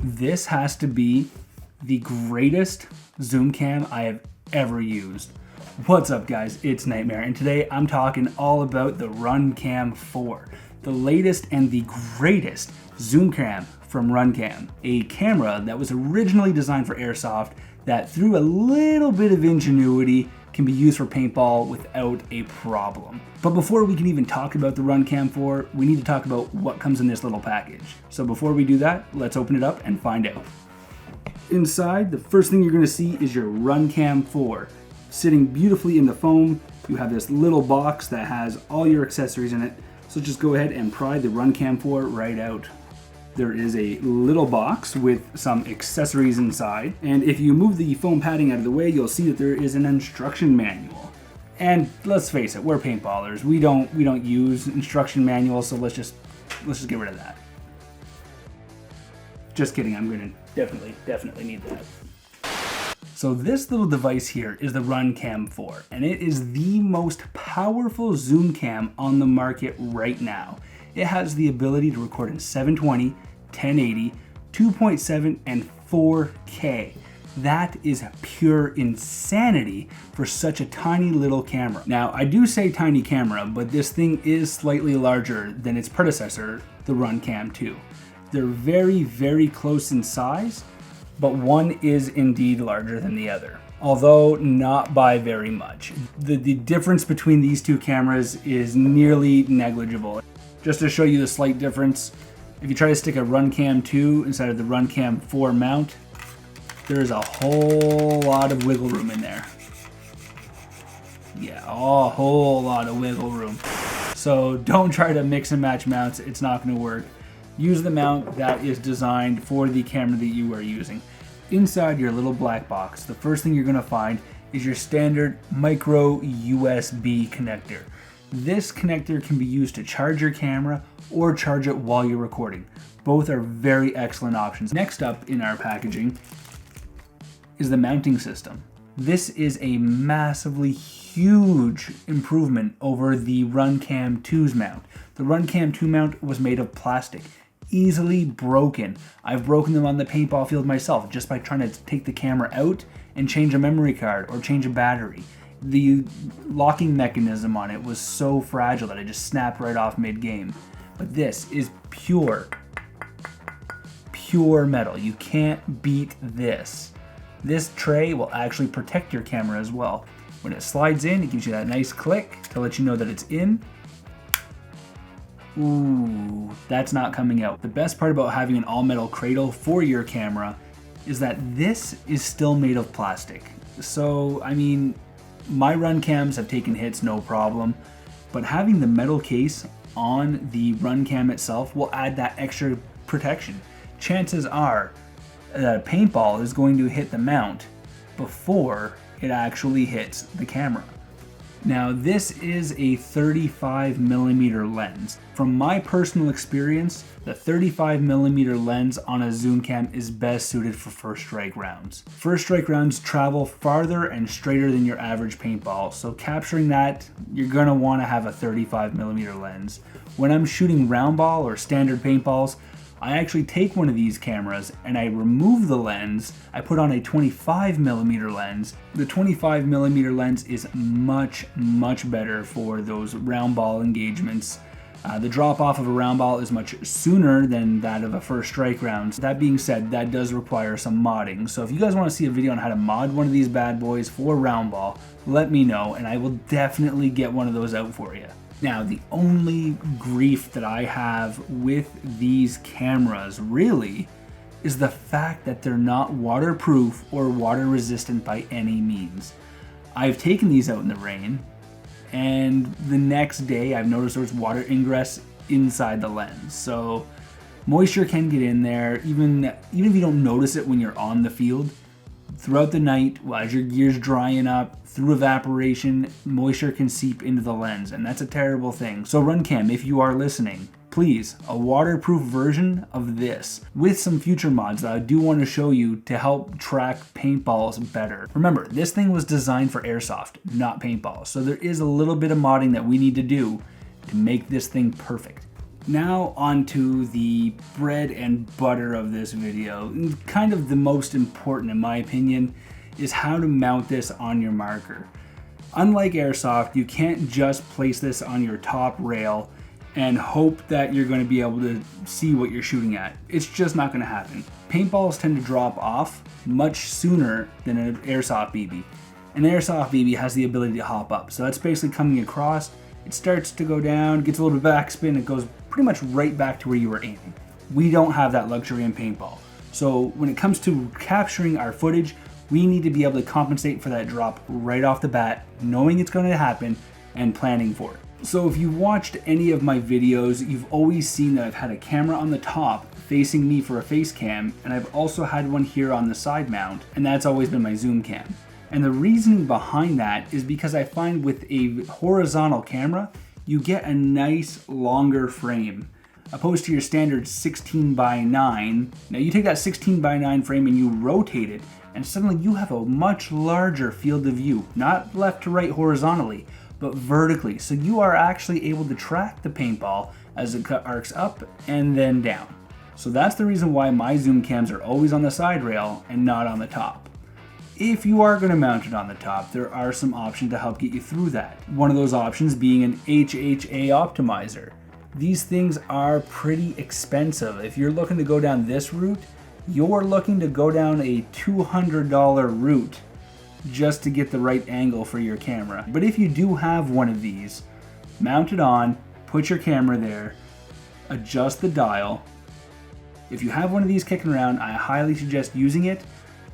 This has to be the greatest zoom cam I have ever used. What's up guys, it's Nightmare, and today I'm talking all about the RunCam 4, the latest and the greatest zoom cam from RunCam. A camera that was originally designed for airsoft that through a little bit of ingenuity can be used for paintball without a problem. But before we can even talk about the RunCam 4, we need to talk about what comes in this little package. So before we do that, let's open it up and find out. Inside, the first thing you're gonna see is your RunCam 4. Sitting beautifully in the foam, you have this little box that has all your accessories in it. So just go ahead and pry the RunCam 4 right out. There is a little box with some accessories inside, and if you move the foam padding out of the way, you'll see that there is an instruction manual. And let's face it, we're paintballers. We don't use instruction manuals, so let's just get rid of that. Just kidding, I'm gonna definitely need that. So this little device here is the RunCam 4, and it is the most powerful zoom cam on the market right now. It has the ability to record in 720, 1080, 2.7, and 4K. That is pure insanity for such a tiny little camera. Now, I do say tiny camera, but this thing is slightly larger than its predecessor, the RunCam 2. They're very, very close in size, but one is indeed larger than the other, although not by very much. The difference between these two cameras is nearly negligible. Just to show you the slight difference, if you try to stick a RunCam 2 inside of the RunCam 4 mount, there's a whole lot of wiggle room in there. Yeah, a whole lot of wiggle room. So don't try to mix and match mounts, it's not gonna work. Use the mount that is designed for the camera that you are using. Inside your little black box, the first thing you're gonna find is your standard micro USB connector. This connector can be used to charge your camera or charge it while you're recording. Both are very excellent options. Next up in our packaging is the mounting system. This is a massively huge improvement over the RunCam 2's mount. The RunCam 2 mount was made of plastic, easily broken. I've broken them on the paintball field myself just by trying to take the camera out and change a memory card or change a battery. The locking mechanism on it was so fragile that it just snapped right off mid-game. But this is pure metal. You can't beat this. This tray will actually protect your camera as well. When it slides in, it gives you that nice click to let you know that it's in. Ooh, that's not coming out. The best part about having an all-metal cradle for your camera is that this is still made of plastic. So, I mean, my RunCams have taken hits no problem, but having the metal case on the RunCam itself will add that extra protection. Chances are that a paintball is going to hit the mount before it actually hits the camera. Now, this is a 35mm lens. From my personal experience, the 35mm lens on a zoom cam is best suited for first strike rounds. First strike rounds travel farther and straighter than your average paintball, so capturing that, you're gonna wanna have a 35mm lens. When I'm shooting round ball or standard paintballs, I actually take one of these cameras and I remove the lens. I put on a 25mm lens. The 25mm lens is much better for those round ball engagements. The drop off of a round ball is much sooner than that of a first strike round. That being said, that does require some modding. So if you guys want to see a video on how to mod one of these bad boys for round ball, let me know and I will definitely get one of those out for you. Now, the only grief that I have with these cameras really is the fact that they're not waterproof or water resistant by any means. I've taken these out in the rain, and the next day I've noticed there's water ingress inside the lens. So moisture can get in there, even if you don't notice it when you're on the field. Throughout the night, as your gear's drying up, through evaporation, moisture can seep into the lens, and that's a terrible thing. So RunCam, if you are listening, please, a waterproof version of this with some future mods that I do want to show you to help track paintballs better. Remember, this thing was designed for airsoft, not paintball, so there is a little bit of modding that we need to do to make this thing perfect. Now onto the bread and butter of this video, kind of the most important in my opinion, is how to mount this on your marker. Unlike airsoft, you can't just place this on your top rail and hope that you're going to be able to see what you're shooting at. It's just not going to happen. Paintballs tend to drop off much sooner than an airsoft BB. An airsoft BB has the ability to hop up, so that's basically coming across. It starts to go down, gets a little bit of backspin, it goes pretty much right back to where you were aiming. We don't have that luxury in paintball. So when it comes to capturing our footage, we need to be able to compensate for that drop right off the bat, knowing it's going to happen and planning for it. So if you've watched any of my videos, you've always seen that I've had a camera on the top facing me for a face cam, and I've also had one here on the side mount, and that's always been my zoom cam. And the reasoning behind that is because I find with a horizontal camera, you get a nice longer frame, opposed to your standard 16:9. Now you take that 16:9 frame and you rotate it, and suddenly you have a much larger field of view, not left to right horizontally, but vertically. So you are actually able to track the paintball as it arcs up and then down. So that's the reason why my zoom cams are always on the side rail and not on the top. If you are going to mount it on the top, there are some options to help get you through that. One of those options being an HHA optimizer. These things are pretty expensive. If you're looking to go down this route, you're looking to go down a $200 route just to get the right angle for your camera. But if you do have one of these, mount it on, put your camera there, adjust the dial. If you have one of these kicking around, I highly suggest using it,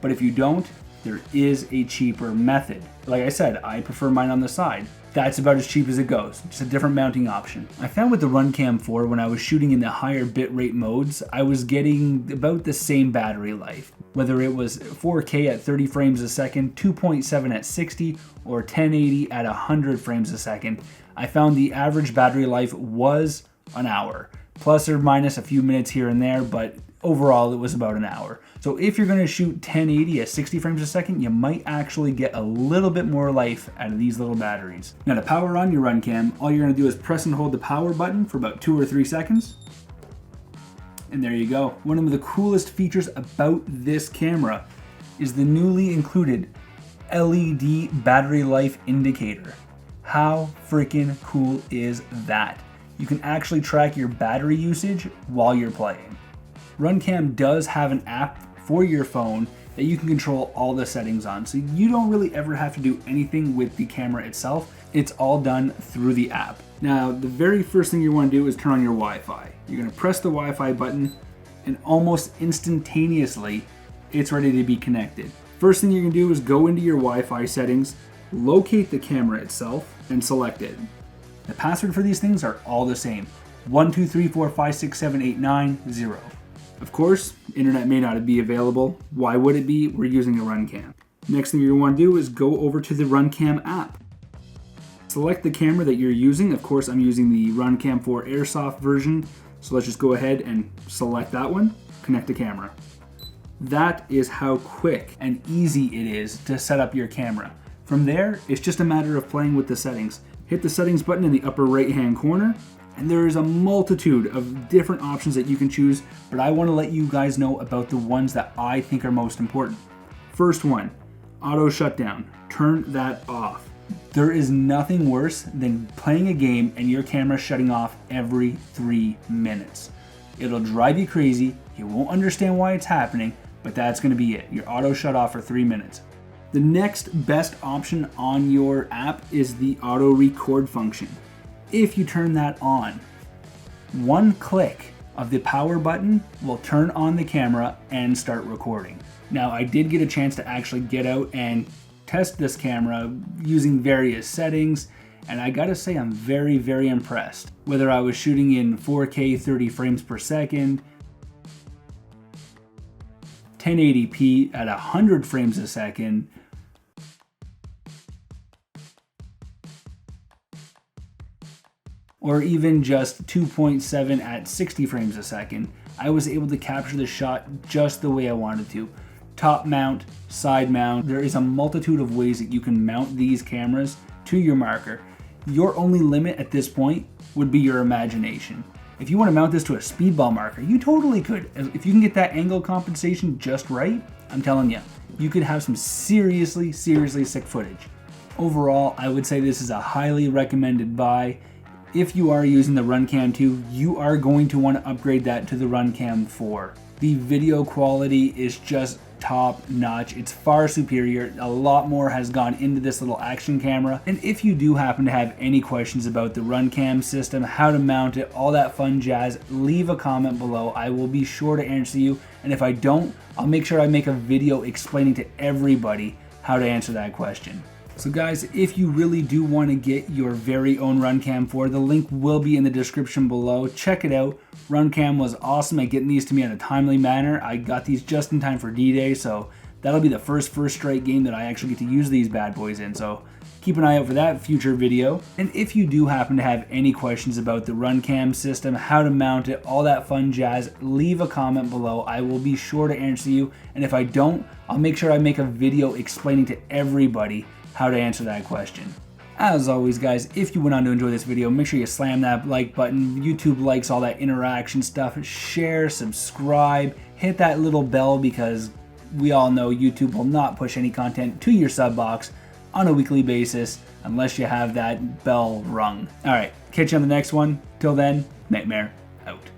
but if you don't, there is a cheaper method. Like I said, I prefer mine on the side. That's about as cheap as it goes, just a different mounting option. I found with the RunCam 4, when I was shooting in the higher bitrate modes, I was getting about the same battery life. Whether it was 4K at 30 frames a second, 2.7 at 60, or 1080 at 100 frames a second, I found the average battery life was an hour. Plus or minus a few minutes here and there, but overall it was about an hour. So if you're going to shoot 1080 at 60 frames a second, you might actually get a little bit more life out of these little batteries. Now to power on your RunCam, all you're going to do is press and hold the power button for about 2 or 3 seconds. And there you go. One of the coolest features about this camera is the newly included LED battery life indicator. How freaking cool is that? You can actually track your battery usage while you're playing. RunCam does have an app for your phone that you can control all the settings on, so you don't really ever have to do anything with the camera itself. It's all done through the app. Now, the very first thing you want to do is turn on your Wi-Fi. You're going to press the Wi-Fi button, and almost instantaneously, it's ready to be connected. First thing you can do is go into your Wi-Fi settings, locate the camera itself, and select it. The password for these things are all the same: 123456789 Of course, internet may not be available. Why would it be? We're using a RunCam. Next thing you're going to want to do is go over to the RunCam app. Select the camera that you're using. Of course, I'm using the RunCam 4 airsoft version. So let's just go ahead and select that one, connect the camera. That is how quick and easy it is to set up your camera. From there, it's just a matter of playing with the settings. Hit the settings button in the upper right hand corner, and there is a multitude of different options that you can choose, but I want to let you guys know about the ones that I think are most important. First one, auto shutdown. Turn that off. There is nothing worse than playing a game and your camera shutting off every 3 minutes. It'll drive you crazy, you won't understand why it's happening, but that's going to be it. Your auto shut off for 3 minutes. The next best option on your app is the auto record function. If you turn that on, one click of the power button will turn on the camera and start recording. Now, I did get a chance to actually get out and test this camera using various settings, and I gotta say I'm very, very impressed. Whether I was shooting in 4K 30 frames per second, 1080p at 100 frames a second, or even just 2.7 at 60 frames a second, I was able to capture the shot just the way I wanted to. Top mount, side mount, there is a multitude of ways that you can mount these cameras to your marker. Your only limit at this point would be your imagination. If you want to mount this to a speedball marker, you totally could. If you can get that angle compensation just right, I'm telling you, you could have some seriously sick footage. Overall, I would say this is a highly recommended buy. If you are using the RunCam 2, you are going to want to upgrade that to the RunCam 4. The video quality is just top notch. It's far superior. A lot more has gone into this little action camera. And if you do happen to have any questions about the RunCam system, how to mount it, all that fun jazz, leave a comment below. I will be sure to answer you. And if I don't, I'll make sure I make a video explaining to everybody how to answer that question. So guys, if you really do want to get your very own RunCam 4, the link will be in the description below. Check it out. RunCam was awesome at getting these to me in a timely manner. I got these just in time for D-Day, so that'll be the first straight game that I actually get to use these bad boys in. So keep an eye out for that future video. And if you do happen to have any questions about the RunCam system, how to mount it, all that fun jazz, leave a comment below. I will be sure to answer you. And if I don't, I'll make sure I make a video explaining to everybody how to answer that question. As always guys, if you went on to enjoy this video, make sure you slam that like button. YouTube likes all that interaction stuff. Share, subscribe, hit that little bell because we all know YouTube will not push any content to your sub box on a weekly basis unless you have that bell rung. Alright, catch you on the next one. Till then, Nightmare out.